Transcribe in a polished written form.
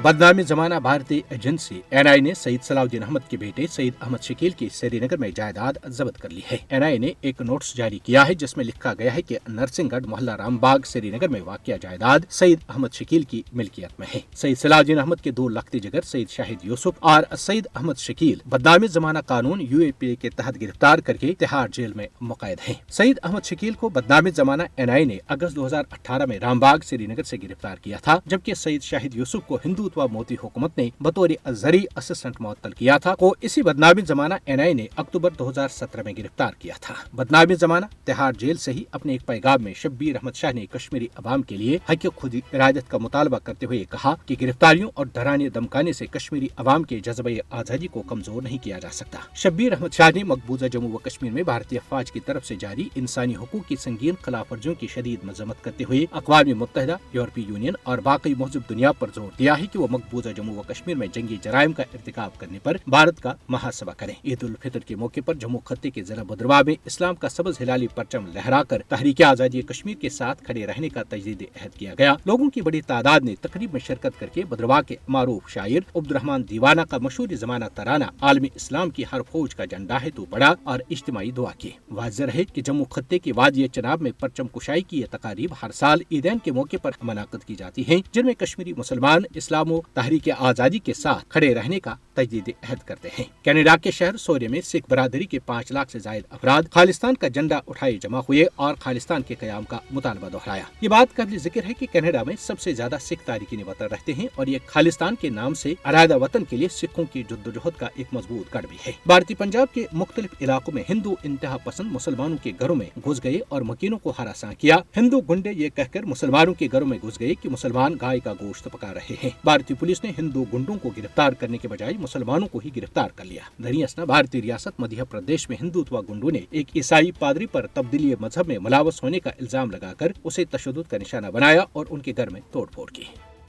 बदनामी जमाना भारतीय एजेंसी एनआईए ने सईद सलाउद्दीन अहमद के बेटे सईद अहमद शकील की श्रीनगर में जायदाद जब्त कर ली है। एनआईए ने एक नोटिस जारी किया है जिसमें लिखा गया है कि नरसिंहगढ़ मोहल्ला रामबाग श्रीनगर में वाक़िया जायदाद सईद अहमद शकील की मिल्कियत में है। सईद सलाउद्दीन अहमद के 2 लख्ती जिगर सईद शाहिद यूसुफ और सईद अहमद शकील बदनामी जमाना कानून यूएपीए के तहत गिरफ्तार करके तिहाड़ जेल में मुक़ैद है। सईद अहमद शकील को बदनामी जमाना एनआईए ने अगस्त 2018 में रामबाग श्रीनगर से गिरफ्तार किया था, जबकि सईद शाहिद यूसुफ को हिंदुत्व मोदी हुकूमत ने बतौर जरी असिस्टेंट मुअत्तल किया था को इसी बदनामी जमाना एनआईए ने अक्टूबर 2017 में गिरफ्तार किया था। बदनामी जमाना तिहाड़ जेल से ही अपने एक पैगाम में शब्बीर अहमद शाह ने कश्मीरी अवाम के लिए हक खुद इरादत का मुतालबा करते हुए कहा कि गिरफ्तारियों और डराने धमकाने से कश्मीरी अवाम के जज्बे आजादी को कमजोर नहीं किया जा सकता। शब्बीर अहमद शाह ने मकबूजा जम्मू व कश्मीर में भारतीय फौज की तरफ से जारी इंसानी हुकूक की संगीन खिलाफ वर्जियों की शदीद मजम्मत करते हुए अक़वाम मुत्तहिदा, यूरोपीय यूनियन और बाकी महजूब दुनिया पर जोर दिया है कि वो मकबूजा जम्मू व कश्मीर में जंगी जराइम का इर्तिकाब करने पर भारत का मुहासबा करें। ईद उल फितर के मौके पर जम्मू खत्ते के जिला भद्रवाह में इस्लाम का सबज हिलाली परचम लहराकर तहरीक आजादी कश्मीर के साथ खड़े रहने का तजदीद अहद किया गया। लोगों की बड़ी तादाद ने तकरीब में शिरकत करके भद्रवाह के मारूफ शायर अब्दुर्रहमान दीवाना का मशहूर जमाना तराना आलमी इस्लाम की हर फौज का झंडा है तो बड़ा और इज्तिमाई दुआ की। वाज़ेह रहे कि जम्मू खत्ते के वादिय चनाब में परचम कुशाई की ये तकारीब हर साल ईदैन के मौके पर मुनाक़िद की जाती है, जिनमें कश्मीरी मुसलमान इस्लाम व तहरीक आजादी के साथ खड़े रहने का तजदीद अहद करते हैं। कनाडा के शहर सोरे में सिख बरादरी के 5 लाख से जायद अफराद खालिस्तान का झंडा उठाए जमा हुए और खालिस्तान के कयाम का मुतालबा दोहराया। ये बात काबिल जिक्र है कि कनाडा में सबसे ज्यादा सिख तारिकीन वतन रहते हैं और ये खालिस्तान के नाम से अरादा वतन के लिए सिखों की जद्दोजहद का एक मजबूत गढ़ भी है। भारतीय पंजाब के मुख्तलिफ इलाकों में हिंदू इंतहा पसंद मुसलमानों के घरों में घुस गए और मकीनों को हरासा किया। हिंदू गुंडे ये कहकर मुसलमानों के घरों में घुस गए कि मुसलमान गाय का गोश्त पका रहे हैं। भारतीय पुलिस ने हिंदू गुंडों को गिरफ्तार करने के बजाय मुसलमानों को ही गिरफ्तार कर लिया। दरअसल भारतीय रियासत मध्य प्रदेश में हिंदुत्व गुंडों ने एक ईसाई पादरी पर तब्दीली मजहब में मुलावस होने का इल्जाम लगाकर उसे तशद्दुद का निशाना बनाया और उनके घर में तोड़फोड़ की।